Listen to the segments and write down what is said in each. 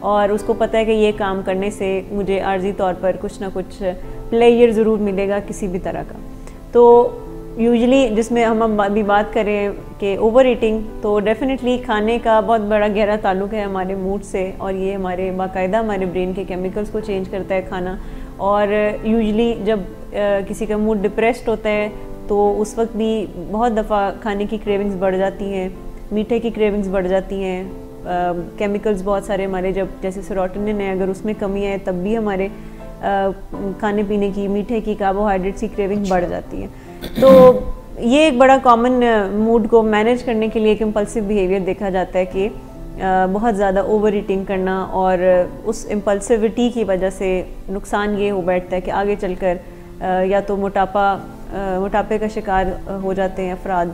اور اس کو پتہ ہے کہ یہ کام کرنے سے مجھے عارضی طور پر کچھ نہ کچھ پلیئر ضرور ملے گا کسی بھی طرح کا. تو یوزلی جس میں ہم ابھی بات کریں کہ اوور ایٹنگ، تو ڈیفینیٹلی کھانے کا بہت بڑا گہرا تعلق ہے ہمارے موڈ سے، اور یہ ہمارے باقاعدہ ہمارے برین کے کیمیکلز کو چینج کرتا ہے کھانا. اور یوزلی جب کسی کا موڈ ڈپریسڈ ہوتا ہے تو اس وقت بھی بہت دفعہ کھانے کی کریونگز بڑھ جاتی ہیں، میٹھے کی کریونگز بڑھ جاتی ہیں. کیمیکلز بہت سارے ہمارے جب جیسے سیروٹونن ہے، اگر اس میں کمی ہے تب بھی ہمارے کھانے پینے کی، میٹھے کی، کاربوہائیڈریٹس کی کریونگ بڑھ جاتی ہے. تو یہ ایک بڑا کامن موڈ کو مینیج کرنے کے لیے ایک امپلسو بیہیویئر دیکھا جاتا ہے کہ بہت زیادہ اوور ایٹنگ کرنا، اور اس امپلسیوٹی کی وجہ سے نقصان یہ ہو بیٹھتا ہے کہ آگے چل کر یا تو موٹاپے کا شکار ہو جاتے ہیں افراد،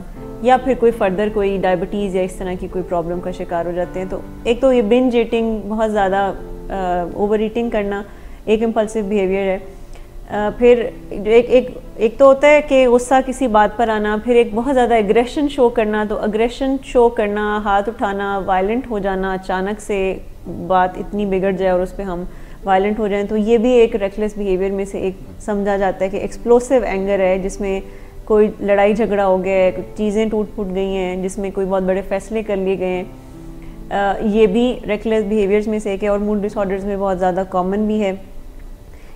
یا پھر کوئی فردر کوئی ڈائبٹیز یا اس طرح کی کوئی پرابلم کا شکار ہو جاتے ہیں. تو ایک تو یہ بنج ایٹنگ، بہت زیادہ اوور ایٹنگ کرنا ایک امپلسو بیہیویئر ہے. پھر ایک تو ہوتا ہے کہ غصہ کسی بات پر آنا، پھر ایک بہت زیادہ ایگریشن شو کرنا. تو ایگریشن شو کرنا، ہاتھ اٹھانا، وائلنٹ ہو جانا، اچانک سے بات اتنی بگڑ جائے اور اس پہ ہم وائلنٹ ہو جائیں، تو یہ بھی ایک ریکلیس بیہیویئر میں سے ایک سمجھا جاتا ہے کہ ایکسپلوسیو اینگر ہے، جس میں کوئی لڑائی جھگڑا ہو گیا ہے، چیزیں ٹوٹ پھوٹ گئی ہیں، جس میں کوئی بہت بڑے فیصلے کر لیے گئے ہیں. یہ بھی ریکلیس بیہیویئرز میں سے ایک ہے، اور موڈ ڈس آرڈرز میں بہت زیادہ کامن بھی ہے.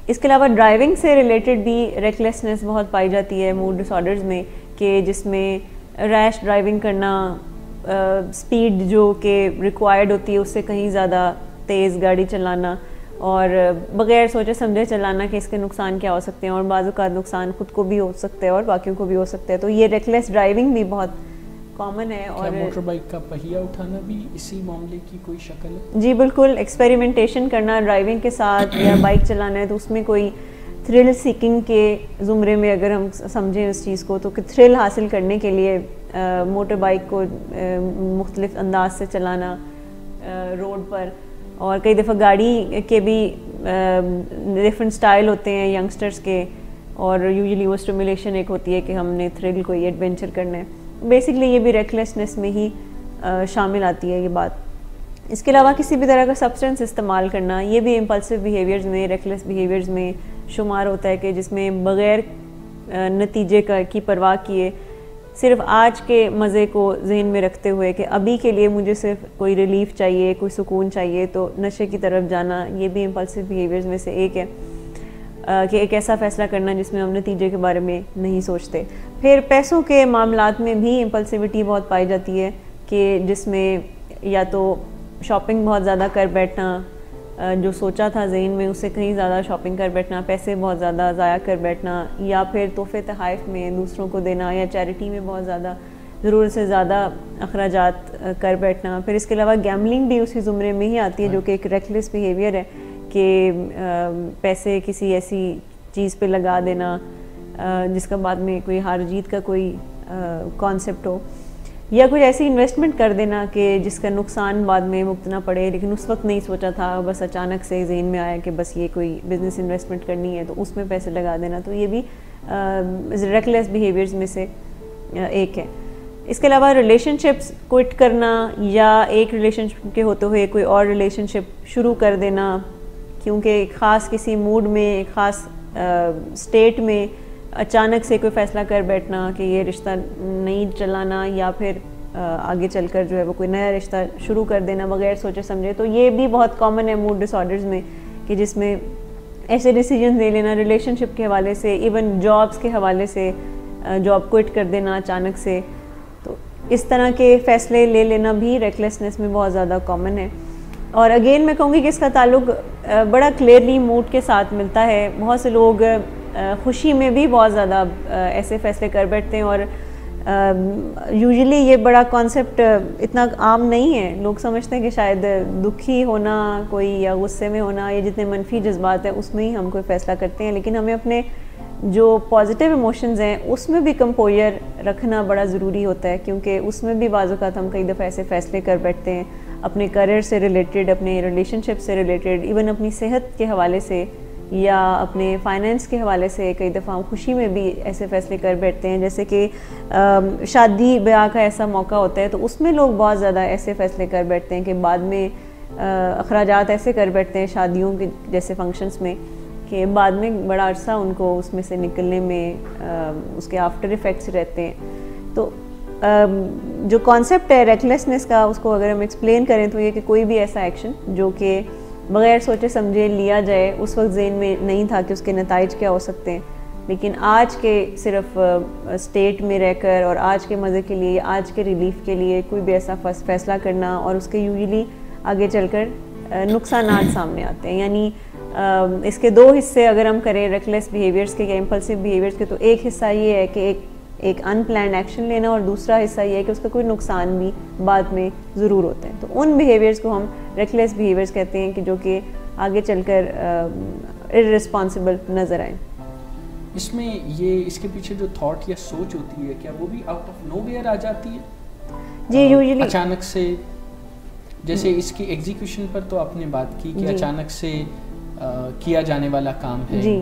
اس کے علاوہ ڈرائیونگ سے ریلیٹڈ بھی ریکلیسنس بہت پائی جاتی ہے موڈ ڈس آرڈرز میں، کہ جس میں ریش ڈرائیونگ کرنا، سپیڈ جو کہ ریکوائرڈ ہوتی ہے اس سے کہیں زیادہ تیز گاڑی چلانا، اور بغیر سوچے سمجھے چلانا کہ اس کے نقصان کیا ہو سکتے ہیں، اور بعض اوقات نقصان خود کو بھی ہو سکتا ہے اور باقیوں کو بھی ہو سکتا ہے. تو یہ ریکلیس ڈرائیونگ بھی بہت کامن ہے. اور موٹر بائک کا پہیہ اٹھانا بھی اسی معاملے کی کوئی شکل ہے؟ جی بالکل، ایکسپیریمنٹیشن کرنا ڈرائیونگ کے ساتھ یا بائک چلانا ہے تو اس میں کوئی تھرل سیکنگ کے زمرے میں اگر ہم سمجھیں اس چیز کو، تو کہ تھرل حاصل کرنے کے لیے موٹر بائک کو مختلف انداز سے چلانا روڈ پر. اور کئی دفعہ گاڑی کے بھی ڈفرینٹ سٹائل ہوتے ہیں ینگسٹرز کے، اور یوزلی وہ اسٹیمولیشن ایک ہوتی ہے کہ ہم نے تھرل کوئی ایڈونچر کرنا ہے. بیسکلی یہ بھی ریکلیسنس میں ہی شامل آتی ہے یہ بات. اس کے علاوہ کسی بھی طرح کا سبسٹنس استعمال کرنا، یہ بھی امپلسو بیہیویئرز میں، ریکلیس بیہیویئرز میں شمار ہوتا ہے، کہ جس میں بغیر نتیجے کی پرواہ کیے صرف آج کے مزے کو ذہن میں رکھتے ہوئے کہ ابھی کے لیے مجھے صرف کوئی ریلیف چاہیے، کوئی سکون چاہیے، تو نشے کی طرف جانا یہ بھی امپلسو بیہیویئرز میں سے ایک ہے، کہ ایک ایسا فیصلہ کرنا جس میں ہم نتیجے کے بارے میں نہیں سوچتے. پھر پیسوں کے معاملات میں بھی امپلسیوٹی بہت پائی جاتی ہے، کہ جس میں یا تو شاپنگ بہت زیادہ کر بیٹھنا، جو سوچا تھا ذہن میں اس سے کہیں زیادہ شاپنگ کر بیٹھنا، پیسے بہت زیادہ ضائع کر بیٹھنا، یا پھر تحفے تحائف میں دوسروں کو دینا، یا چیریٹی میں بہت زیادہ ضرورت سے زیادہ اخراجات کر بیٹھنا. پھر اس کے علاوہ گیملنگ بھی اسی زمرے میں ہی آتی ہے، جو کہ ایک ریکلیس بیہیویئر ہے، کہ پیسے کسی ایسی چیز پہ لگا دینا جس کا بعد میں کوئی ہار جیت کا کوئی کانسیپٹ ہو، یا کوئی ایسی انویسٹمنٹ کر دینا کہ جس کا نقصان بعد میں بھگتنا پڑے، لیکن اس وقت نہیں سوچا تھا، بس اچانک سے ذہن میں آیا کہ بس یہ کوئی بزنس انویسٹمنٹ کرنی ہے تو اس میں پیسے لگا دینا. تو یہ بھی ریکلیس بیہیویئرز میں سے ایک ہے. اس کے علاوہ ریلیشن شپس کوئٹ کرنا، یا ایک ریلیشن شپ کے ہوتے ہوئے کوئی اور ریلیشن شپ شروع کر دینا، کیونکہ ایک خاص کسی موڈ میں، ایک خاص اسٹیٹ میں اچانک سے کوئی فیصلہ کر بیٹھنا کہ یہ رشتہ نہیں چلانا، یا پھر آگے چل کر جو ہے وہ کوئی نیا رشتہ شروع کر دینا بغیر سوچے سمجھے. تو یہ بھی بہت کامن ہے موڈ ڈس آرڈرز میں، کہ جس میں ایسے ڈیسیجنز لے لینا ریلیشن شپ کے حوالے سے، ایون جابس کے حوالے سے، جاب کوئٹ کر دینا اچانک سے. تو اس طرح کے فیصلے لے لینا بھی ریکلیسنس میں بہت زیادہ کامن ہے. اور اگین میں کہوں گی کہ اس کا تعلق بڑا کلیئرلی موڈ کے ساتھ ملتا ہے. بہت سے لوگ خوشی میں بھی بہت زیادہ ایسے فیصلے کر بیٹھتے ہیں، اور یوزلی یہ بڑا کانسیپٹ اتنا عام نہیں ہے. لوگ سمجھتے ہیں کہ شاید دکھی ہونا کوئی، یا غصے میں ہونا، یا جتنے منفی جذبات ہیں اس میں ہی ہم کوئی فیصلہ کرتے ہیں، لیکن ہمیں اپنے جو پازیٹیو ایموشنز ہیں اس میں بھی کمپوئر رکھنا بڑا ضروری ہوتا ہے، کیونکہ اس میں بھی بعض اوقات ہم کئی دفعہ ایسے فیصلے کر بیٹھتے ہیں اپنے کیریئر سے ریلیٹڈ، اپنے ریلیشن شپ سے ریلیٹڈ، ایون اپنی صحت کے حوالے سے یا اپنے فائنینس کے حوالے سے. کئی دفعہ ہم خوشی میں بھی ایسے فیصلے کر بیٹھتے ہیں، جیسے کہ شادی بیاہ کا ایسا موقع ہوتا ہے تو اس میں لوگ بہت زیادہ ایسے فیصلے کر بیٹھتے ہیں کہ بعد میں اخراجات ایسے کر بیٹھتے ہیں شادیوں کے جیسے فنکشنز میں کہ بعد میں بڑا عرصہ ان کو اس میں سے نکلنے میں اس کے آفٹر ایفیکٹس رہتے ہیں. تو جو کانسیپٹ ہے ریکلیسنس کا اس کو اگر ہم ایکسپلین کریں تو یہ کہ کوئی بھی ایسا ایکشن جو کہ بغیر سوچے سمجھے لیا جائے اس وقت ذہن میں نہیں تھا کہ اس کے نتائج کیا ہو سکتے ہیں, لیکن آج کے صرف اسٹیٹ میں رہ کر اور آج کے مزے کے لیے, آج کے ریلیف کے لیے کوئی بھی ایسا فیصلہ کرنا اور اس کے یوزلی آگے چل کر نقصانات سامنے آتے ہیں. یعنی اس کے دو حصے اگر ہم کریں ریکلیس بیہیویئرس کے یا امپلسو بیہیویئرس کے, تو ایک حصہ یہ ہے کہ ایک ان پلانڈ ایکشن لینا, اور دوسرا حصہ یہ ہے کہ اس کا کوئی نقصان بھی بعد میں ضرور ہوتا ہے. تو ان بیہیویئرس کو ہم ریکلیس بیہیویئرس کہتے ہیں کہ جو کہ آگے چل کر ارریسپانسبل نظر آئیں. اس میں یہ اس کے پیچھے جو تھاٹ یا سوچ ہوتی ہے کیا وہ بھی آؤٹ آف نو ویئر آ جاتی ہے؟ جی یوزلی اچانک سے, جیسے اس کی ایگزیکیوشن پر تو آپ نے بات کی کہ اچانک سے کیا جانے والا کام ہے,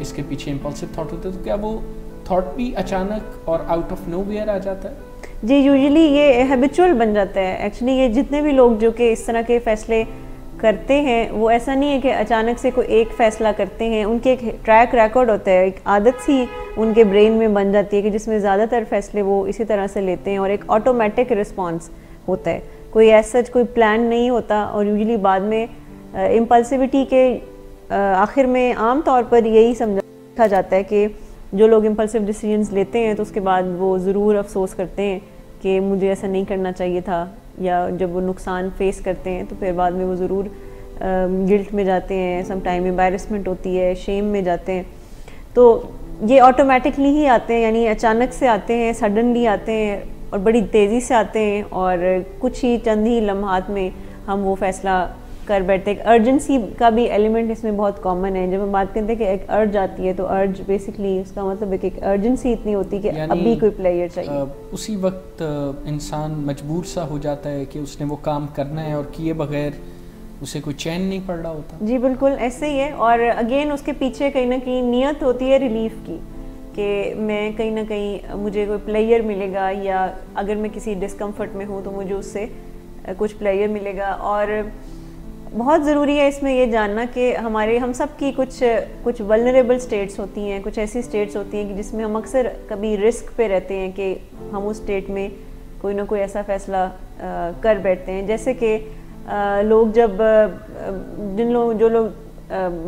اس کے پیچھے امپلسو تھاٹ ہوتا ہے, تو کیا وہ تھاٹ بھی اچانک اور آؤٹ آف نو ویئر آ جاتا ہے؟ جی یوزلی یہ ہیبیچول بن جاتا ہے. ایکچولی یہ جتنے بھی لوگ جو کہ اس طرح کے فیصلے کرتے ہیں وہ ایسا نہیں ہے کہ اچانک سے کوئی ایک فیصلہ کرتے ہیں, ان کے ایک ٹریک ریکارڈ ہوتا ہے, ایک عادت سی ان کے برین میں بن جاتی ہے کہ جس میں زیادہ تر فیصلے وہ اسی طرح سے لیتے ہیں, اور ایک آٹومیٹک رسپانس ہوتا ہے, کوئی ایسا کوئی پلان نہیں ہوتا. اور یوزلی بعد میں امپلسیوٹی کے آخر میں عام طور پر یہی سمجھا جاتا ہے کہ جو لوگ امپلسو ڈیسیژنز لیتے ہیں تو اس کے بعد وہ ضرور افسوس کرتے ہیں کہ مجھے ایسا نہیں کرنا چاہیے تھا, یا جب وہ نقصان فیس کرتے ہیں تو پھر بعد میں وہ ضرور گلٹ میں جاتے ہیں, سم ٹائم امبیرسمنٹ ہوتی ہے, شیم میں جاتے ہیں. تو یہ آٹومیٹکلی ہی آتے ہیں, یعنی اچانک سے آتے ہیں, سڈنلی آتے ہیں اور بڑی تیزی سے آتے ہیں, اور کچھ ہی چند ہی لمحات میں ہم وہ فیصلہ کر بیٹھتے ہیں. ایک ارجنسی کا بھی ایلیمنٹ اس میں بہت کامن ہے. جب ہم بات کرتے ہیں کہ ایک ارج آتی ہے تو ارج بیسکلی اس کا مطلب ہے کہ ایک ارجنسی اتنی ہوتی ہے کہ ابھی کوئی پلیئر چاہیے. اسی وقت انسان مجبور سا ہو جاتا ہے کہ اس نے وہ کام کرنا ہے اور کیے بغیر اسے کوئی چین نہیں پڑ رہا ہوتا. جی بالکل ایسے ہی ہے. اور اگین اس کے پیچھے کہیں نہ کہیں نیت ہوتی ہے ریلیف کی, کہ میں کہیں نہ کہیں مجھے کوئی پلیئر ملے گا, یا اگر میں کسی ڈسکمفرٹ میں ہوں تو مجھے اس سے کچھ پلیئر ملے گا. اور بہت ضروری ہے اس میں یہ جاننا کہ ہم سب کی کچھ ولنریبل سٹیٹس ہوتی ہیں, کچھ ایسی سٹیٹس ہوتی ہیں کہ جس میں ہم اکثر کبھی رسک پہ رہتے ہیں کہ ہم اس سٹیٹ میں کوئی نہ کوئی ایسا فیصلہ کر بیٹھتے ہیں. جیسے کہ لوگ جو لوگ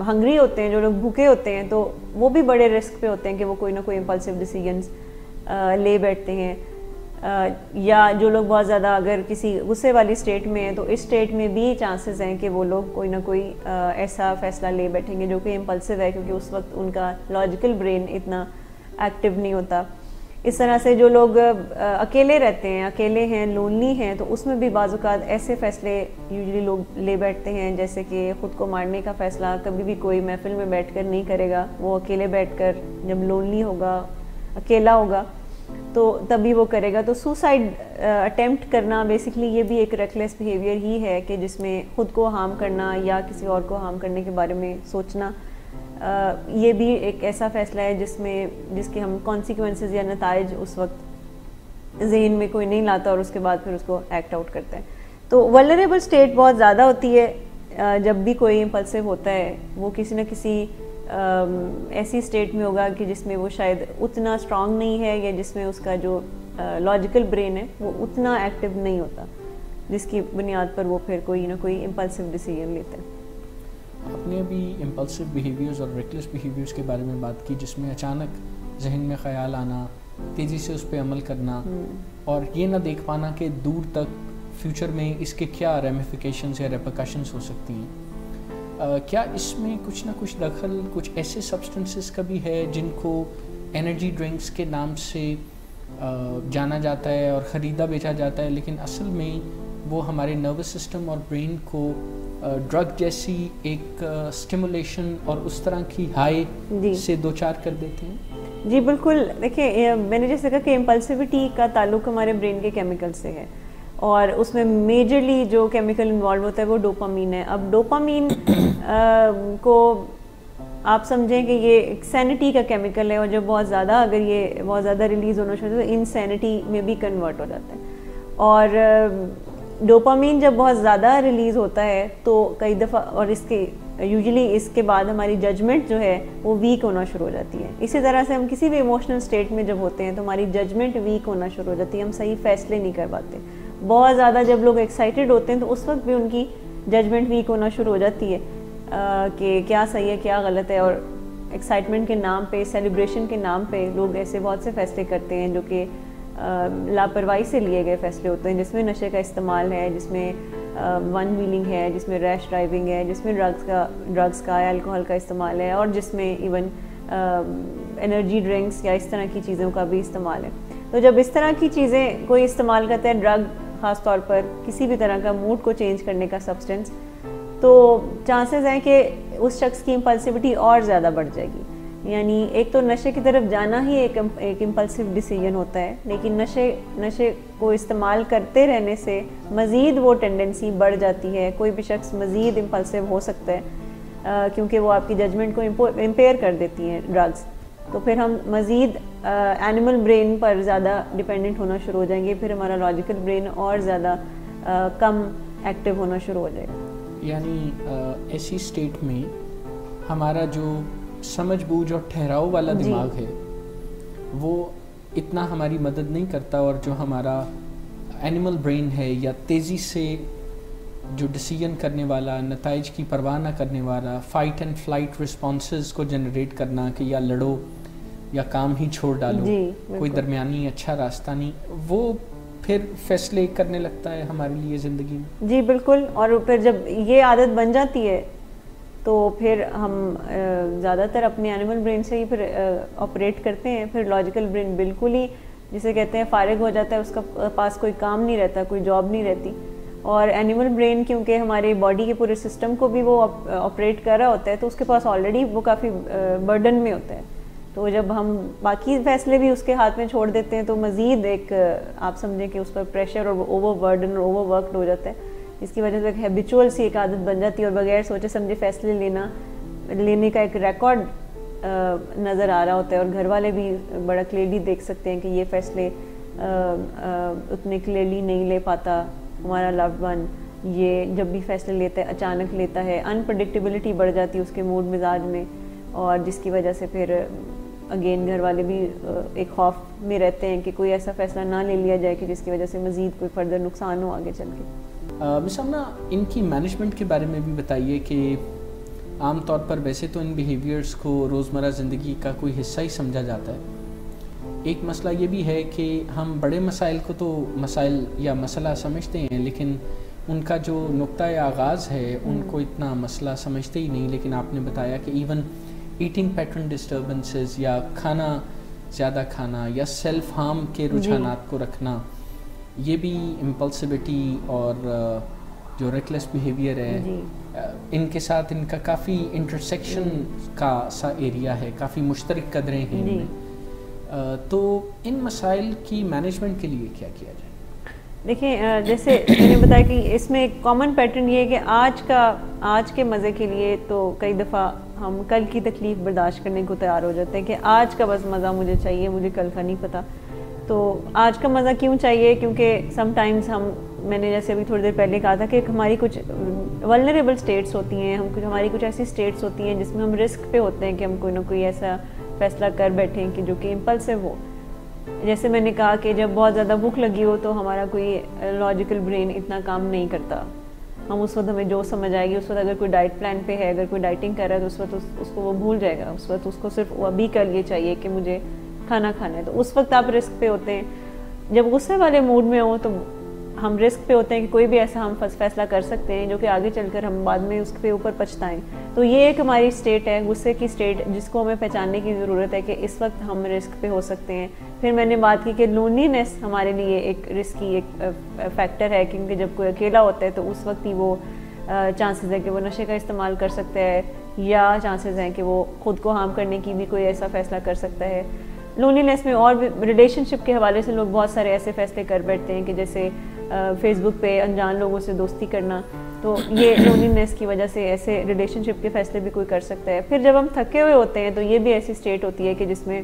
ہنگری ہوتے ہیں, جو لوگ بھوکے ہوتے ہیں, تو وہ بھی بڑے رسک پہ ہوتے ہیں کہ وہ کوئی نہ کوئی امپلسو ڈیسیژنز لے بیٹھتے ہیں. یا جو لوگ بہت زیادہ اگر کسی غصے والی سٹیٹ میں ہیں تو اس سٹیٹ میں بھی چانسز ہیں کہ وہ لوگ کوئی نہ کوئی ایسا فیصلہ لے بیٹھیں گے جو کہ امپلسو ہے, کیونکہ اس وقت ان کا لاجیکل برین اتنا ایکٹیو نہیں ہوتا. اس طرح سے جو لوگ اکیلے رہتے ہیں, اکیلے ہیں, لونلی ہیں, تو اس میں بھی بعض اوقات ایسے فیصلے یوزلی لوگ لے بیٹھتے ہیں, جیسے کہ خود کو مارنے کا فیصلہ کبھی بھی کوئی محفل میں بیٹھ کر نہیں کرے گا. وہ اکیلے بیٹھ کر جب لونلی ہوگا, اکیلا ہوگا, تو تبھی وہ کرے گا. تو سوسائڈ اٹیمپٹ کرنا بیسکلی یہ بھی ایک ریکلیس بیہیویئر ہی ہے, کہ جس میں خود کو ہارم کرنا یا کسی اور کو ہارم کرنے کے بارے میں سوچنا, یہ بھی ایک ایسا فیصلہ ہے جس کے ہم کانسیکوینسز یا نتائج اس وقت ذہن میں کوئی نہیں لاتا, اور اس کے بعد پھر اس کو ایکٹ آؤٹ کرتا ہے. تو ولنریبل اسٹیٹ بہت زیادہ ہوتی ہے جب بھی کوئی امپلسو ہوتا ہے. وہ کسی نہ کسی ایسی اسٹیٹ میں ہوگا کہ جس میں وہ شاید اتنا اسٹرانگ نہیں ہے, یا جس میں اس کا جو لاجیکل برین ہے وہ اتنا ایکٹیو نہیں ہوتا, جس کی بنیاد پر وہ پھر کوئی نہ کوئی امپلسو ڈیسیژن لیتے ہیں. آپ نے ابھی امپلسو بیہیویئرز اور ریکلیس بیہیویئرز کے بارے میں بات کی, جس میں اچانک ذہن میں خیال آنا, تیزی سے اس پہ عمل کرنا, اور یہ نہ دیکھ پانا کہ دور تک فیوچر میں اس کے کیا ریمیفیکیشنز یا ریپرکشنز ہو سکتی ہیں. کیا اس میں کچھ نہ کچھ دخل کچھ ایسے سبسٹنسز کا بھی ہے جن کو انرجی ڈرنکس کے نام سے جانا جاتا ہے اور خریدا بیچا جاتا ہے, لیکن اصل میں وہ ہمارے نروس سسٹم اور برین کو ڈرگ جیسی ایک اسٹیمولیشن اور اس طرح کی ہائی سے دوچار کر دیتے ہیں؟ جی بالکل. دیکھیں میں نے جیسے کہا کہ امپلسیوٹی کا تعلق ہمارے برین کے کیمیکل سے ہے, اور اس میں میجرلی جو کیمیکل انوالو ہوتا ہے وہ ڈوپامین ہے. اب ڈوپامین کو آپ سمجھیں کہ یہ ایک سینٹی کا کیمیکل ہے, اور جب بہت زیادہ ریلیز ہونا شروع ہوتا ہے تو انسینٹی میں بھی کنورٹ ہو جاتا ہے. اور ڈوپامین جب بہت زیادہ ریلیز ہوتا ہے تو کئی دفعہ، اور اس کے یوزلی اس کے بعد ہماری ججمنٹ جو ہے وہ ویک ہونا شروع ہو جاتی ہے. اسی طرح سے ہم کسی بھی ایموشنل اسٹیٹ میں جب ہوتے ہیں تو ہماری ججمنٹ ویک ہونا شروع ہو جاتی ہے، ہم صحیح فیصلے نہیں کر پاتے. بہت زیادہ جب لوگ ایکسائٹیڈ ہوتے ہیں تو اس وقت بھی ان کی ججمنٹ ویک ہونا شروع ہو جاتی ہے کہ کیا صحیح ہے کیا غلط ہے. اور ایکسائٹمنٹ کے نام پہ، سیلیبریشن کے نام پہ لوگ ایسے بہت سے فیصلے کرتے ہیں جو کہ لاپرواہی سے لیے گئے فیصلے ہوتے ہیں، جس میں نشے کا استعمال ہے، جس میں ون ویلنگ ہے، جس میں ریش ڈرائیونگ ہے، جس میں ڈرگس کا یا الکوہل کا استعمال ہے، اور جس میں ایون انرجی ڈرنکس یا اس طرح کی چیزوں کا بھی استعمال ہے. تو جب اس طرح کی چیزیں کوئی استعمال کرتا ہے، ڈرگ خاص طور پر کسی بھی طرح کا موڈ کو چینج کرنے کا سبسٹنس، تو چانسز ہیں کہ اس شخص کی امپلسیوٹی اور زیادہ بڑھ جائے گی. یعنی ایک تو نشے کی طرف جانا ہی ایک امپلسیو ڈیسیژن ہوتا ہے، لیکن نشے کو استعمال کرتے رہنے سے مزید وہ ٹینڈنسی بڑھ جاتی ہے. کوئی بھی شخص مزید امپلسیو ہو سکتا ہے کیونکہ وہ آپ کی ججمنٹ کو امپیئر کر دیتی ہیں ڈرگس. تو پھر ہم مزید اینیمل برین پر زیادہ ڈیپینڈنٹ ہونا شروع ہو جائیں گے، پھر ہمارا لاجیکل برین اور زیادہ کم ایکٹیو ہونا شروع ہو جائے گا. یعنی ایسی اسٹیٹ میں ہمارا جو سمجھ بوجھ اور ٹھہراؤ والا دماغ ہے وہ اتنا ہماری مدد نہیں کرتا، اور جو ہمارا اینیمل برین ہے یا تیزی سے جو ڈیسیژن کرنے والا، نتائج کی پرواہ نہ کرنے والا، فائٹ اینڈ فلائٹ رسپانسز کو جنریٹ کرنا کہ یا لڑو یا کام ہی چھوڑ ڈالو، کوئی درمیانی اچھا راستہ نہیں، وہ پھر فیصلے کرنے لگتا ہے ہمارے لیے زندگی میں. جی بالکل. اور پھر جب یہ عادت بن جاتی ہے تو پھر ہم زیادہ تر اپنے اینیمل برین سے ہی پھر آپریٹ کرتے ہیں. پھر لاجیکل برین بالکل ہی جسے کہتے ہیں فارغ ہو جاتا ہے، اس کا پاس کوئی کام نہیں رہتا، کوئی جاب نہیں رہتی. اور اینیمل برین کیونکہ ہمارے باڈی کے پورے سسٹم کو بھی وہ آپریٹ کر رہا ہوتا ہے، تو اس کے پاس آلریڈی وہ کافی برڈن میں ہوتا ہے. تو جب ہم باقی فیصلے بھی اس کے ہاتھ میں چھوڑ دیتے ہیں تو مزید ایک آپ سمجھیں کہ اس پر پریشر اور اوور برڈن اور اوور ورکڈ ہو جاتا ہے، جس کی وجہ سے ایک ہیبیچول سی ایک عادت بن جاتی ہے، اور بغیر سوچے سمجھے فیصلے لینے کا ایک ریکارڈ نظر آ رہا ہوتا ہے. اور گھر والے بھی بڑا کلیئرلی دیکھ سکتے ہیں کہ یہ فیصلے اتنے کلیئرلی نہیں لے پاتا ہمارا لوڈ ون. یہ جب بھی فیصلے لیتا ہے اچانک لیتا ہے، انپریڈکٹیبلٹی بڑھ جاتی ہے اس کے موڈ مزاج میں، اور جس کی وجہ سے پھر اگین گھر والے بھی ایک خوف میں رہتے ہیں کہ کوئی ایسا فیصلہ نہ لے لیا جائے کہ جس کی وجہ سے مزید کوئی فردر نقصان ہو آگے چل کے. مس امنہ، ان کی مینجمنٹ کے بارے میں بھی بتائیے کہ عام طور پر ویسے تو ان بیہیویئرس کو روزمرہ زندگی کا کوئی حصہ ہی سمجھا جاتا ہے. ایک مسئلہ یہ بھی ہے کہ ہم بڑے مسائل کو تو مسائل یا مسئلہ سمجھتے ہیں، لیکن ان کا جو نقطۂ آغاز ہے ان کو اتنا مسئلہ سمجھتے ہی نہیں. لیکن آپ نے بتایا کہ ایون ایٹنگ پیٹرن ڈسٹربنسز یا کھانا زیادہ کھانا یا سیلف ہارم کے رجحانات کو رکھنا، یہ بھی امپلسیوٹی اور جو ریکلیس بیہیویئر ہے ان کے ساتھ ان کا کافی انٹرسیکشن کا سا ایریا ہے، کافی مشترک قدریں ہیں ان میں. تو ان مسائل کی مینجمنٹ کے لیے کیا کیا جائے؟ دیکھیں، جیسے میں نے بتایا کہ اس میں ایک کامن پیٹرن یہ ہے کہ آج کے مزے کے لیے تو کئی دفعہ ہم کل کی تکلیف برداشت کرنے کو تیار ہو جاتے ہیں کہ آج کا بس مزہ مجھے چاہیے، مجھے کل کا نہیں پتہ. تو آج کا مزہ کیوں چاہیے؟ کیونکہ سم ٹائمز میں نے جیسے ابھی تھوڑی دیر پہلے کہا تھا کہ ہماری کچھ ولنریبل سٹیٹس ہوتی ہیں، ہماری کچھ ایسی سٹیٹس ہوتی ہیں جس میں ہم رسک پہ ہوتے ہیں کہ ہم کوئی نہ کوئی ایسا فیصلہ کر بیٹھیں کہ جو کہ امپلسو ہو. جیسے میں نے کہا کہ جب بہت زیادہ بھوک لگی ہو تو ہمارا کوئی لاجیکل برین اتنا کام نہیں کرتا. ہم اس وقت ہمیں جو سمجھ آئے گی، اس وقت اگر کوئی ڈائٹ پلان پہ ہے، اگر کوئی ڈائٹنگ کر رہا ہے تو اس وقت اس کو وہ بھول جائے گا. اس وقت اس کو صرف ابھی کر لیے چاہیے کہ مجھے کھانا کھانا ہے. تو اس وقت آپ رسک پہ ہوتے ہیں. جب غصے والے موڈ میں ہوں تو ہم رسک پہ ہوتے ہیں کہ کوئی بھی ایسا ہم فیصلہ کر سکتے ہیں جو کہ آگے چل کر ہم بعد میں اس کے اوپر پچھتائیں. تو یہ ایک ہماری اسٹیٹ ہے، غصے کی اسٹیٹ، جس کو ہمیں پہچاننے کی ضرورت ہے کہ اس وقت ہم رسک پہ ہو سکتے ہیں. پھر میں نے بات کی کہ لونلینس ہمارے لیے ایک رسکی ایک فیکٹر ہے، کیونکہ جب کوئی اکیلا ہوتا ہے تو اس وقت ہی وہ چانسز ہے کہ وہ نشے کا استعمال کر سکتا ہے، یا چانسز ہیں کہ وہ خود کو ہارم کرنے کی بھی کوئی ایسا فیصلہ کر سکتا ہے. لونلینس میں اور بھی ریلیشن شپ کے حوالے سے لوگ بہت سارے ایسے فیصلے کر بیٹھتے ہیں کہ جیسے فیس بک پہ انجان لوگوں سے دوستی کرنا. تو یہ لونلینس کی وجہ سے ایسے ریلیشن شپ کے فیصلے بھی کوئی کر سکتا ہے. پھر جب ہم تھکے ہوئے ہوتے ہیں تو یہ بھی ایسی اسٹیٹ ہوتی ہے کہ جس میں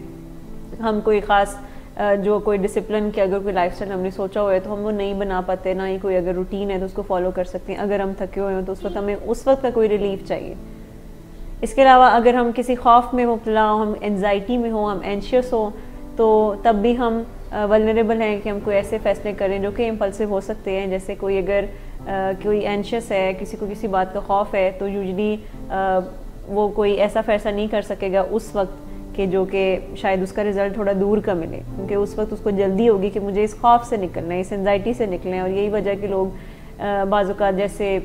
ہم کوئی خاص جو کوئی ڈسپلن کے اگر کوئی لائف اسٹائل ہم نے سوچا ہوا ہے تو ہم وہ نہیں بنا پاتے, نہ ہی کوئی اگر روٹین ہے تو اس کو فالو کر سکتے ہیں. اگر ہم تھکے ہوئے ہوں تو اس وقت ہمیں اس وقت کا کوئی ریلیف چاہیے. اس کے علاوہ اگر ہم کسی خوف میں مبتلا ہوں, ہم اینزائٹی میں ہوں, ہم اینشیس ہوں, تو تب بھی ہم ولنریبل ہیں کہ ہم کوئی ایسے فیصلے کریں جو کہ امپلسو ہو سکتے ہیں. جیسے کوئی اگر کوئی اینشیس ہے, کسی کو کسی بات کا خوف ہے, تو یوزلی وہ کوئی ایسا فیصلہ نہیں کر سکے گا اس وقت کہ جو کہ شاید اس کا رزلٹ تھوڑا دور کا ملے, کیونکہ اس وقت اس کو جلدی ہوگی کہ مجھے اس خوف سے نکلنا ہے, اس اینزائٹی سے نکلنا ہے. اور یہی وجہ کہ لوگ بعض اوقات جیسے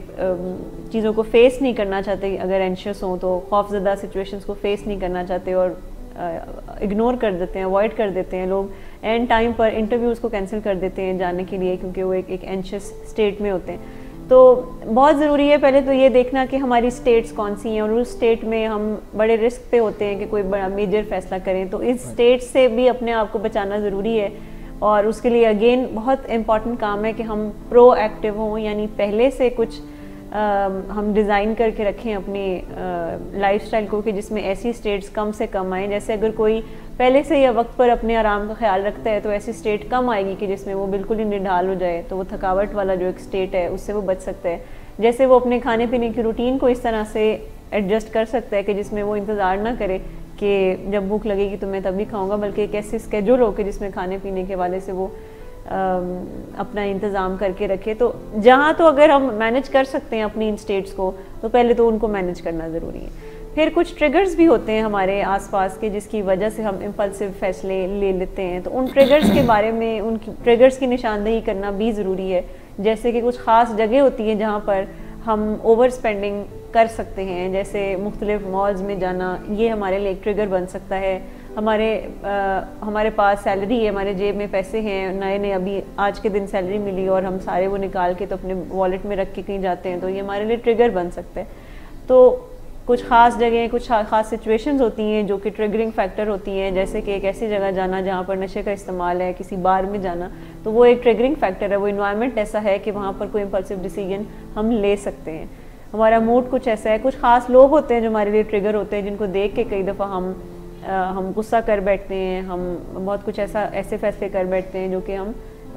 چیزوں کو فیس نہیں کرنا چاہتے, اگر اینشیس ہوں تو خوف زدہ سچویشنز کو فیس نہیں کرنا چاہتے اور اگنور کر دیتے ہیں, اوائڈ کر دیتے ہیں. لوگ اینڈ ٹائم پر انٹرویوز کو کینسل کر دیتے ہیں جانے کے لیے, کیونکہ وہ ایک اینشیس اسٹیٹ میں ہوتے ہیں. تو بہت ضروری ہے پہلے تو یہ دیکھنا کہ ہماری اسٹیٹس کون سی ہیں, اور اس اسٹیٹ میں ہم بڑے رسک پہ ہوتے ہیں کہ کوئی بڑا میجر فیصلہ کریں, تو اس اسٹیٹ سے بھی اپنے آپ کو بچانا ضروری ہے. اور اس کے لیے اگین بہت امپورٹنٹ کام ہے کہ ہم پرو ایکٹیو ہوں, یعنی پہلے سے کچھ ہم ڈیزائن کر کے رکھیں اپنی لائف اسٹائل کو کہ جس میں ایسی اسٹیٹس کم سے کم آئیں. جیسے اگر کوئی پہلے سے یا وقت پر اپنے آرام کا خیال رکھتا ہے تو ایسی اسٹیٹ کم آئے گی کہ جس میں وہ بالکل ہی نڈھال ہو جائے, تو وہ تھکاوٹ والا جو ایک اسٹیٹ ہے اس سے وہ بچ سکتا ہے. جیسے وہ اپنے کھانے پینے کی روٹین کو اس طرح سے ایڈجسٹ کر سکتا ہے کہ جس میں وہ انتظار نہ کرے کہ جب بھوک لگے گی تو میں تبھی کھاؤں گا, بلکہ ایک ایسی اسکیجول ہو کہ جس میں کھانے پینے کے حوالے سے وہ اپنا انتظام کر کے رکھے. تو جہاں تو اگر ہم مینیج کر سکتے ہیں اپنی ان اسٹیٹس کو تو پہلے تو ان کو مینیج کرنا ضروری ہے. پھر کچھ ٹریگرز بھی ہوتے ہیں ہمارے آس پاس کے جس کی وجہ سے ہم امپلسو فیصلے لے لیتے ہیں, تو ان ٹریگرز کے بارے میں ان کی ٹریگرز کی نشاندہی کرنا بھی ضروری ہے. جیسے کہ کچھ خاص جگہ ہوتی ہیں جہاں پر ہم اوور اسپینڈنگ کر سکتے ہیں, جیسے مختلف مالز میں جانا, یہ ہمارے لیے ایک ٹریگر بن سکتا ہے. ہمارے پاس سیلری ہے, ہمارے جیب میں پیسے ہیں, نئے ابھی آج کے دن سیلری ملی اور ہم سارے وہ نکال کے تو اپنے والیٹ میں رکھ کے کہیں جاتے ہیں, تو یہ ہمارے لیے ٹریگر بن سکتا ہے. تو کچھ خاص جگہیں, کچھ خاص سچویشنز ہوتی ہیں جو کہ ٹریگرنگ فیکٹر ہوتی ہیں, جیسے کہ ایک ایسی جگہ جانا جہاں پر نشے کا استعمال ہے, کسی بار میں جانا, تو وہ ایک ٹریگرنگ فیکٹر ہے. وہ انوائرمنٹ ایسا ہے کہ وہاں پر کوئی امپلسو ڈیسیژن ہم لے سکتے ہیں. ہمارا موڈ کچھ ایسا ہے, کچھ خاص لوگ ہوتے ہیں جو ہمارے لیے ٹریگر ہوتے ہیں, جن کو دیکھ کے کئی دفعہ ہم غصہ کر بیٹھتے ہیں, ہم بہت کچھ ایسے فیصلے کر بیٹھتے ہیں جو کہ ہم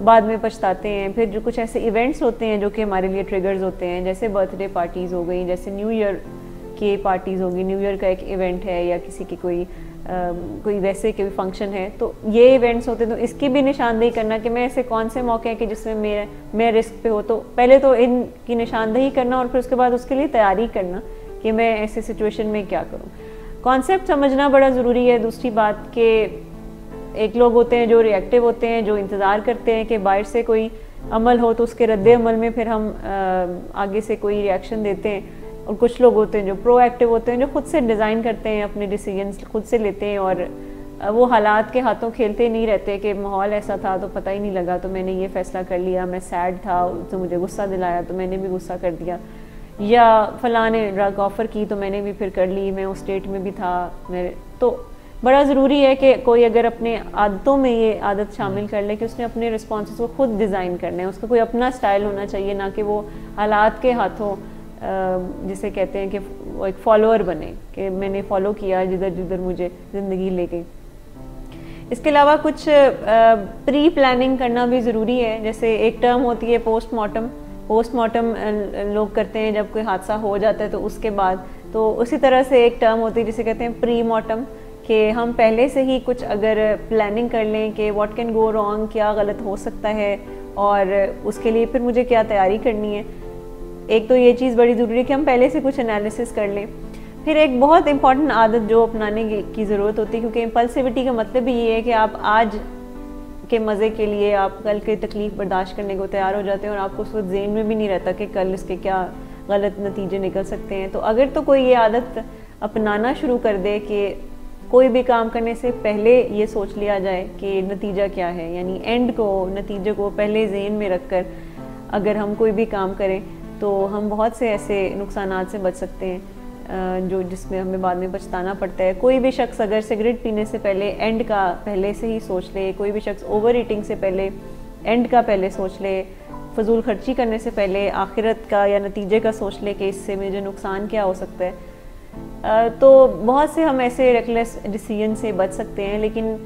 بعد میں پچھتاتے ہیں. پھر جو کچھ ایسے ایونٹس ہوتے ہیں جو کہ ہمارے لیے ٹریگرز ہوتے ہیں, جیسے برتھ ڈے پارٹیز ہو گئی, جیسے نیو ایئر کی پارٹیز ہوگی, نیو ایئر کا ایک ایونٹ ہے یا کسی کی کوئی ویسے کوئی فنکشن ہے, تو یہ ایونٹس ہوتے ہیں. تو اس کی بھی نشاندہی کرنا کہ میں ایسے کون سے موقع ہیں کہ جس میں میں رسک پہ ہو, تو پہلے تو ان کی نشاندہی کرنا اور پھر اس کے بعد اس کے لیے تیاری کرنا کہ میں ایسے سچویشن میں کیا کروں. کانسیپٹ سمجھنا بڑا ضروری ہے. دوسری بات کہ ایک لوگ ہوتے ہیں جو ری ایکٹیو ہوتے ہیں, جو انتظار کرتے ہیں کہ باہر سے کوئی عمل ہو تو اس کے رد عمل میں پھر ہم آگے سے کوئی ری ایکشن دیتے ہیں, اور کچھ لوگ ہوتے ہیں جو پرو ایکٹیو ہوتے ہیں, جو خود سے ڈیزائن کرتے ہیں, اپنے ڈیسیجنس خود سے لیتے ہیں, اور وہ حالات کے ہاتھوں کھیلتے نہیں رہتے کہ ماحول ایسا تھا تو پتہ ہی نہیں لگا تو میں نے یہ فیصلہ کر لیا, میں سیڈ تھا تو مجھے غصہ دلایا تو میں نے بھی غصہ کر دیا, یا فلاں نے ڈرگ آفر کی تو میں نے بھی پھر کر لی, میں اس اسٹیٹ میں بھی تھا. تو بڑا ضروری ہے کہ کوئی اگر اپنے عادتوں میں یہ عادت شامل کر لے کہ اس نے اپنے رسپانسز کو خود ڈیزائن کرنا ہے, اس کا کوئی اپنا سٹائل ہونا چاہیے, نہ کہ وہ حالات کے ہاتھوں جسے کہتے ہیں کہ وہ ایک فالوور بنے کہ میں نے فالو کیا جدھر جدھر مجھے زندگی لے گئی. اس کے علاوہ کچھ پری پلاننگ کرنا بھی ضروری ہے. جیسے ایک ٹرم ہوتی ہے پوسٹ مارٹم لوگ کرتے ہیں جب کوئی حادثہ ہو جاتا ہے تو اس کے بعد, تو اسی طرح سے ایک ٹرم ہوتی ہے جسے کہتے ہیں پری مارٹم, کہ ہم پہلے سے ہی کچھ اگر پلاننگ کر لیں کہ واٹ کین گو رانگ, کیا غلط ہو سکتا ہے اور اس کے لیے پھر مجھے کیا تیاری کرنی ہے. ایک تو یہ چیز بڑی ضروری ہے کہ ہم پہلے سے کچھ انالیسس کر لیں. پھر ایک بہت امپورٹنٹ عادت جو اپنانے کی ضرورت ہوتی ہے, کیونکہ امپلسیوٹی کا مطلب ہی یہ ہے کہ آپ آج کے مزے کے لیے آپ کل کی تکلیف برداشت کرنے کو تیار ہو جاتے ہیں, اور آپ کو اس وقت ذہن میں بھی نہیں رہتا کہ کل اس کے کیا غلط نتیجے نکل سکتے ہیں. تو اگر تو کوئی یہ عادت اپنانا شروع کر دے کہ کوئی بھی کام کرنے سے پہلے یہ سوچ لیا جائے کہ نتیجہ کیا ہے, یعنی اینڈ کو, نتیجے کو پہلے ذہن میں رکھ کر اگر ہم کوئی بھی کام کریں تو ہم بہت سے ایسے نقصانات سے بچ سکتے ہیں جس میں ہمیں بعد میں پچھتانا پڑتا ہے. کوئی بھی شخص اگر سگریٹ پینے سے پہلے اینڈ کا پہلے سے ہی سوچ لے, کوئی بھی شخص اوور ایٹنگ سے پہلے اینڈ کا پہلے سوچ لے, فضول خرچی کرنے سے پہلے آخرت کا یا نتیجے کا سوچ لے کہ اس سے مجھے نقصان کیا ہو سکتا ہے, تو بہت سے ہم ایسے ریکلیس ڈیسیژن سے بچ سکتے ہیں. لیکن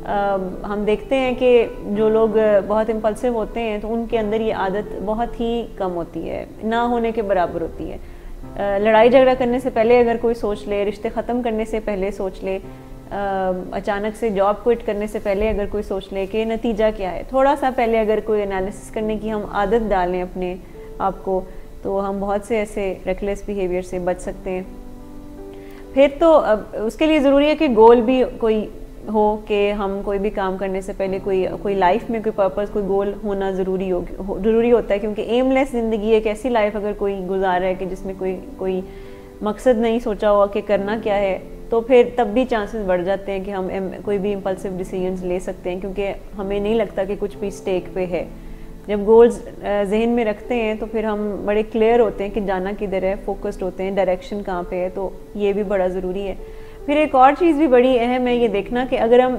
ہم دیکھتے ہیں کہ جو لوگ بہت امپلسو ہوتے ہیں تو ان کے اندر یہ عادت بہت ہی کم ہوتی ہے، نہ ہونے کے برابر ہوتی ہے۔ لڑائی جھگڑا کرنے سے پہلے اگر کوئی سوچ لے، رشتے ختم کرنے سے پہلے سوچ لے، اچانک سے جاب کوئٹ کرنے سے پہلے اگر کوئی سوچ لے کہ نتیجہ کیا ہے، تھوڑا سا پہلے اگر کوئی انالیسس کرنے کی ہم عادت ڈالیں اپنے آپ کو، تو ہم بہت سے ایسے ریکلیس بیہیویئر سے بچ سکتے ہیں۔ پھر تو اس کے لیے ضروری ہے کہ گول بھی کوئی ہو، کہ ہم کوئی بھی کام کرنے سے پہلے کوئی لائف میں کوئی پرپز، کوئی گول ہونا ضروری ہوتا ہے، کیونکہ ایم لیس زندگی ایک ایسی لائف اگر کوئی گزار رہا ہے کہ جس میں کوئی مقصد نہیں سوچا ہوا کہ کرنا کیا ہے، تو پھر تب بھی چانسز بڑھ جاتے ہیں کہ ہم کوئی بھی امپلسو ڈیسیژنز لے سکتے ہیں، کیونکہ ہمیں نہیں لگتا کہ کچھ بھی اسٹیک پہ ہے۔ جب گولز ذہن میں رکھتے ہیں تو پھر ہم بڑے کلیئر ہوتے ہیں کہ جانا کدھر ہے، فوکسڈ ہوتے ہیں، ڈائریکشن کہاں پہ ہے، تو یہ بھی بڑا ضروری ہے۔ پھر ایک اور چیز بھی بڑی اہم ہے یہ دیکھنا کہ اگر ہم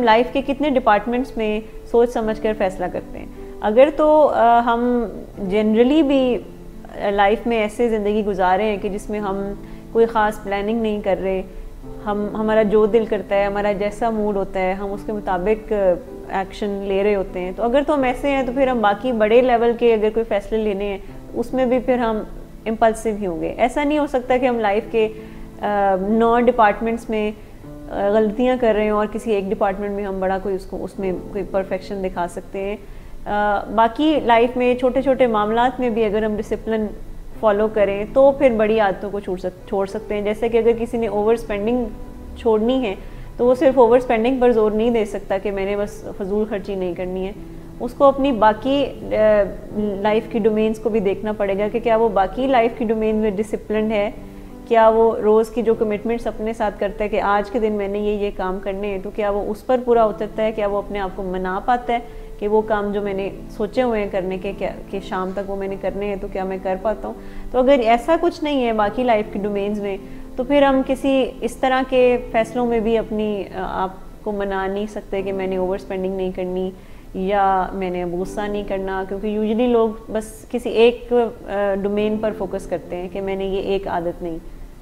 لائف کے کتنے ڈپارٹمنٹس میں سوچ سمجھ کر فیصلہ کرتے ہیں۔ اگر تو ہم جنرلی بھی لائف میں ایسے زندگی گزارے ہیں کہ جس میں ہم کوئی خاص پلاننگ نہیں کر رہے، ہمارا جو دل کرتا ہے، ہمارا جیسا موڈ ہوتا ہے، ہم اس کے مطابق ایکشن لے رہے ہوتے ہیں، تو اگر تو ہم ایسے ہیں تو پھر ہم باقی بڑے لیول کے اگر کوئی فیصلے لینے ہیں اس میں بھی پھر ہم امپلسو ہی ہوں گے۔ ایسا نہیں ہو سکتا کہ ہم لائف کے 9 ڈپارٹمنٹس میں غلطیاں کر رہے ہیں اور کسی ایک ڈپارٹمنٹ میں ہم بڑا اس میں کوئی پرفیکشن دکھا سکتے ہیں۔ باقی لائف میں چھوٹے چھوٹے معاملات میں بھی اگر ہم ڈسپلن فالو کریں تو پھر بڑی عادتوں کو چھوڑ سکتے ہیں۔ جیسے کہ اگر کسی نے اوور اسپینڈنگ چھوڑنی ہے تو وہ صرف اوور اسپینڈنگ پر زور نہیں دے سکتا کہ میں نے بس فضول خرچی نہیں کرنی ہے، اس کو اپنی باقی لائف کی ڈومینز کو بھی دیکھنا پڑے گا کہ کیا وہ باقی لائف کی ڈومین میں ڈسپلنڈ ہے، کیا وہ روز کی جو کمٹمنٹس اپنے ساتھ کرتا ہے کہ آج کے دن میں نے یہ کام کرنے ہیں، تو کیا وہ اس پر پورا اترتا ہے، کیا وہ اپنے آپ کو منا پاتا ہے کہ وہ کام جو میں نے سوچے ہوئے ہیں کرنے کے کہ شام تک وہ میں نے کرنے ہیں تو کیا میں کر پاتا ہوں۔ تو اگر ایسا کچھ نہیں ہے باقی لائف کی ڈومینز میں تو پھر ہم کسی اس طرح کے فیصلوں میں بھی اپنی آپ کو منا نہیں سکتے کہ میں نے اوور اسپینڈنگ نہیں کرنی یا میں نے غصہ نہیں کرنا، کیونکہ یوزلی لوگ بس کسی ایک ڈومین پر فوکس کرتے ہیں کہ میں نے یہ ایک عادت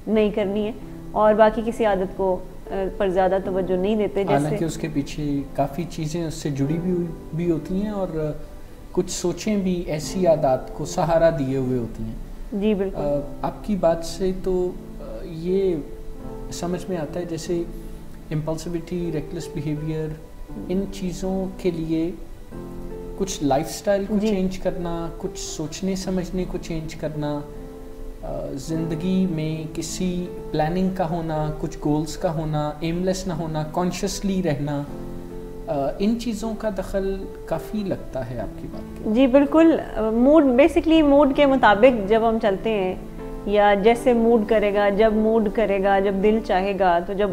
نہیں کرنی ہے اور باقی کسی عادت کو پر زیادہ توجہ نہیں دیتے، حالانکہ اس کے پیچھے کافی چیزیں اس سے جڑی بھی ہوتی ہیں اور کچھ سوچیں بھی ایسی عادات کو سہارا دیے ہوئے ہوتی ہیں۔ جی بالکل، آپ کی بات سے تو یہ سمجھ میں آتا ہے جیسے امپلسیوٹی، ریکلیس بیہیویئر، ان چیزوں کے لیے کچھ لائف سٹائل کو چینج کرنا، کچھ سوچنے سمجھنے کو چینج کرنا، زندگی میں کسی پلاننگ کا ہونا، کچھ گولز کا ہونا، ایم لیس نہ ہونا، کانشیسلی رہنا، ان چیزوں کا دخل کافی لگتا ہے آپ کی بات کے۔ جی بالکل، بیسکلی موڈ کے مطابق جب ہم چلتے ہیں یا جیسے موڈ کرے گا، جب دل چاہے گا، تو جب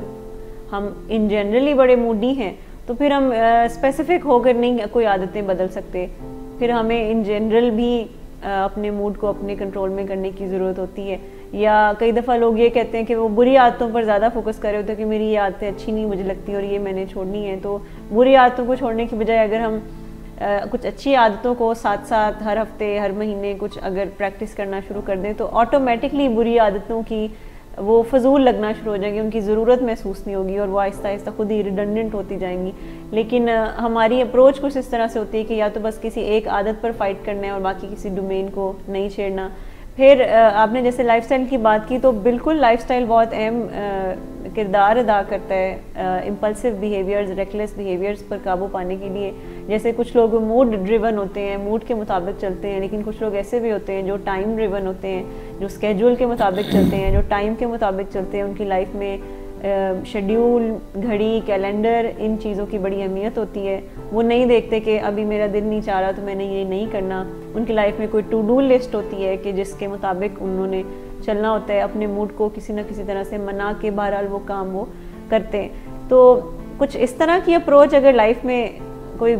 ہم ان جنرلی بڑے موڈی ہیں تو پھر ہم اسپیسیفک ہو کر نہیں کوئی عادتیں بدل سکتے، پھر ہمیں ان جنرل بھی اپنے موڈ کو اپنے کنٹرول میں کرنے کی ضرورت ہوتی ہے۔ یا کئی دفعہ لوگ یہ کہتے ہیں کہ وہ بری عادتوں پر زیادہ فوکس کر رہے ہوتے ہیں کہ میری یہ عادتیں اچھی نہیں مجھے لگتی اور یہ میں نے چھوڑنی ہے، تو بری عادتوں کو چھوڑنے کی بجائے اگر ہم کچھ اچھی عادتوں کو ساتھ ساتھ ہر ہفتے ہر مہینے کچھ اگر پریکٹس کرنا شروع کر دیں تو آٹومیٹکلی بری عادتوں کی وہ فضول لگنا شروع ہو جائیں گی، ان کی ضرورت محسوس نہیں ہوگی اور وہ آہستہ آہستہ خود ہی ریڈنڈنٹ ہوتی جائیں گی۔ لیکن ہماری اپروچ کچھ اس طرح سے ہوتی ہے کہ یا تو بس کسی ایک عادت پر فائٹ کرنا ہے اور باقی کسی ڈومین کو نہیں چھیڑنا۔ پھر آپ نے جیسے لائف سٹائل کی بات کی تو بالکل لائف سٹائل بہت اہم کردار ادا کرتا ہے امپلسو بیہیویئرز، ریکلیس بیہیویئرز پر قابو پانے کے لیے۔ جیسے کچھ لوگ موڈ ڈریون ہوتے ہیں، موڈ کے مطابق چلتے ہیں، لیکن کچھ لوگ ایسے بھی ہوتے ہیں جو ٹائم ڈریون ہوتے ہیں، جو اسکیجول کے مطابق چلتے ہیں، جو ٹائم کے مطابق چلتے ہیں۔ ان کی لائف میں شیڈیول، گھڑی، کیلنڈر، ان چیزوں کی بڑی اہمیت ہوتی ہے۔ وہ نہیں دیکھتے کہ ابھی میرا دل نہیں چاہ رہا تو میں نے یہ نہیں کرنا۔ ان کی لائف میں کوئی ٹو ڈو لسٹ ہوتی ہے کہ جس کے مطابق انہوں نے چلنا ہوتا ہے، اپنے موڈ کو کسی نہ کسی طرح سے منا کے بہرحال وہ کام وہ کرتے ہیں۔ تو کچھ اس طرح کی اپروچ اگر لائف میں کوئی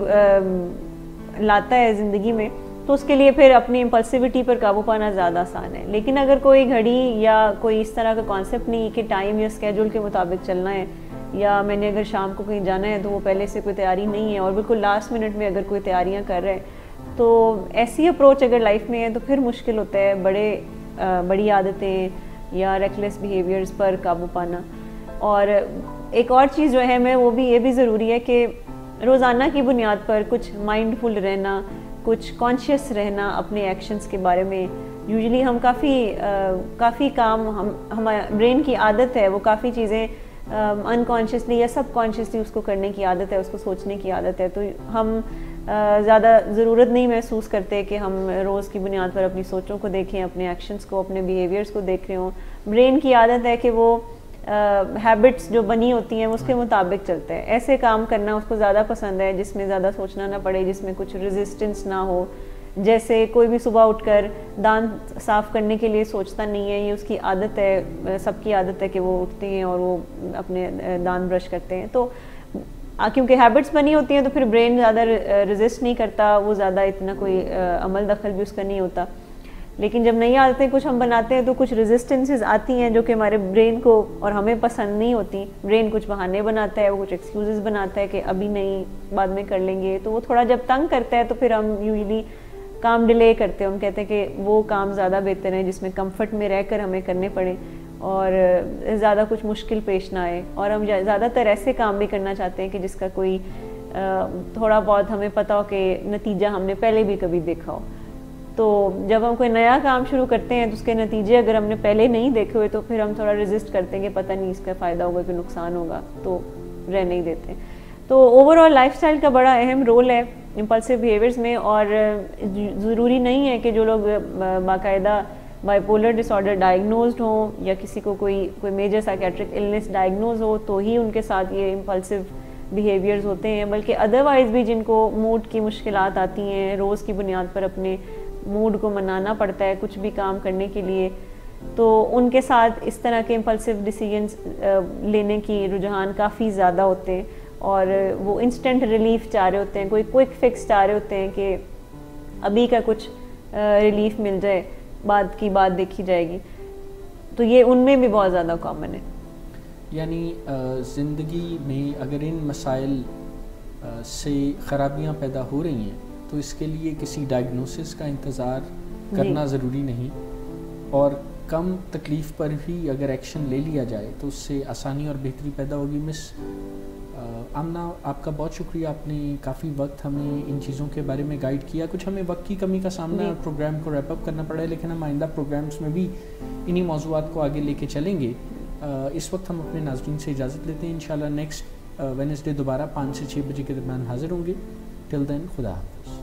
لاتا ہے زندگی میں تو اس کے لیے پھر اپنی امپلسیوٹی پر قابو پانا زیادہ آسان ہے۔ لیکن اگر کوئی گھڑی یا کوئی اس طرح کا کانسیپٹ نہیں کہ ٹائم یا اسکیجول کے مطابق چلنا ہے، یا میں نے اگر شام کو کہیں جانا ہے تو وہ پہلے سے کوئی تیاری نہیں ہے اور بالکل لاسٹ منٹ میں اگر کوئی تیاریاں کر رہے ہیں، تو ایسی اپروچ اگر لائف میں ہے تو پھر مشکل ہوتا ہے بڑی عادتیں یا ریکلیس بیہیویئرز پر قابو پانا۔ اور ایک اور چیز جو اہم ہے وہ بھی یہ بھی ضروری ہے کہ روزانہ کی بنیاد پر کچھ مائنڈفل رہنا، کچھ کانشیس رہنا اپنے ایکشنز کے بارے میں. یوزلی ہم کافی کام ہمارا برین کی عادت ہے، وہ کافی چیزیں انکانشیسلی یا سب کانشیسلی اس کو کرنے کی عادت ہے، اس کو سوچنے کی عادت ہے. تو ہم زیادہ ضرورت نہیں محسوس کرتے کہ ہم روز کی بنیاد پر اپنی سوچوں کو دیکھیں، اپنے ایکشنز کو، اپنے بیہیویئرز کو دیکھ رہے ہوں. برین کی عادت ہے کہ وہ ہیبٹس جو بنی ہوتی ہیں اس کے مطابق چلتے ہیں. ایسے کام کرنا اس کو زیادہ پسند ہے جس میں زیادہ سوچنا نہ پڑے، جس میں کچھ ریزسٹنس نہ ہو. جیسے کوئی بھی صبح اٹھ کر دانت صاف کرنے کے لیے سوچتا نہیں ہے، یہ اس کی عادت ہے، سب کی عادت ہے کہ وہ اٹھتے ہیں اور وہ اپنے دانت برش کرتے ہیں. تو کیونکہ ہیبٹس بنی ہوتی ہیں تو پھر برین زیادہ ریزسٹ نہیں کرتا، وہ زیادہ اتنا کوئی عمل دخل بھی اس کا نہیں ہوتا. لیکن جب نئی عادتیں کچھ ہم بناتے ہیں تو کچھ ریزسٹنسز آتی ہیں جو کہ ہمارے برین کو اور ہمیں پسند نہیں ہوتی. برین کچھ بہانے بناتا ہے، وہ کچھ ایکسکیوزز بناتا ہے کہ ابھی نہیں، بعد میں کر لیں گے. تو وہ تھوڑا جب تنگ کرتا ہے تو پھر ہم یوزلی کام ڈیلے کرتے ہیں. ہم کہتے ہیں کہ وہ کام زیادہ بہتر ہے جس میں کمفرٹ میں رہ کر ہمیں کرنے پڑے اور زیادہ کچھ مشکل پیش نہ آئے. اور ہم زیادہ تر ایسے کام بھی کرنا چاہتے ہیں کہ جس کا کوئی تھوڑا بہت ہمیں پتہ ہو کہ نتیجہ ہم نے پہلے بھی کبھی دیکھا ہو. تو جب ہم کوئی نیا کام شروع کرتے ہیں تو اس کے نتیجے اگر ہم نے پہلے نہیں دیکھے ہوئے تو پھر ہم تھوڑا ریزسٹ کرتے ہیں کہ پتہ نہیں اس کا فائدہ ہوگا کہ نقصان ہوگا، تو رہ نہیں دیتے. تو اوور آل لائف اسٹائل کا بڑا اہم رول ہے امپلسو بیہیویئرز میں. اور ضروری نہیں ہے کہ جو لوگ باقاعدہ bipolar disorder diagnosed ہوں یا کسی کو کوئی میجر سائیکیٹرک النس ڈائگنوز ہو تو ہی ان کے ساتھ یہ امپلسو بیہیویئرز ہوتے ہیں، بلکہ ادروائز بھی جن کو موڈ کی مشکلات آتی ہیں، روز کی بنیاد پر اپنے موڈ کو منانا پڑتا ہے کچھ بھی کام کرنے کے لیے، تو ان کے ساتھ اس طرح کے امپلسو ڈیسیجنز لینے کی رجحان کافی زیادہ ہوتے ہیں. اور وہ انسٹنٹ ریلیف چاہ رہے ہوتے ہیں، کوئی کوئک فکس چاہ رہے ہوتے ہیں کہ ابھی کا کچھ ریلیف مل جائے، بعد کی بات دیکھی جائے گی. تو یہ ان میں بھی بہت زیادہ کامن ہے. یعنی زندگی میں اگر ان مسائل سے خرابیاں پیدا ہو رہی ہیں تو اس کے لیے کسی ڈائگنوسس کا انتظار کرنا ضروری نہیں، اور کم تکلیف پر بھی اگر ایکشن لے لیا جائے تو اس سے آسانی اور بہتری پیدا ہوگی. مس آمنہ، آپ کا بہت شکریہ، آپ نے کافی وقت ہمیں ان چیزوں کے بارے میں گائیڈ کیا. کچھ ہمیں وقت کی کمی کا سامنا پروگرام کو ریپ اپ کرنا پڑا ہے، لیکن ہم آئندہ پروگرامز میں بھی انہی موضوعات کو آگے لے کے چلیں گے. اس وقت ہم اپنے ناظرین سے اجازت لیتے ہیں. انشاءاللہ نیکسٹ وینسڈے دوبارہ 5 سے 6 بجے کے درمیان حاضر ہوں گے. ٹل دین، خدا حافظ.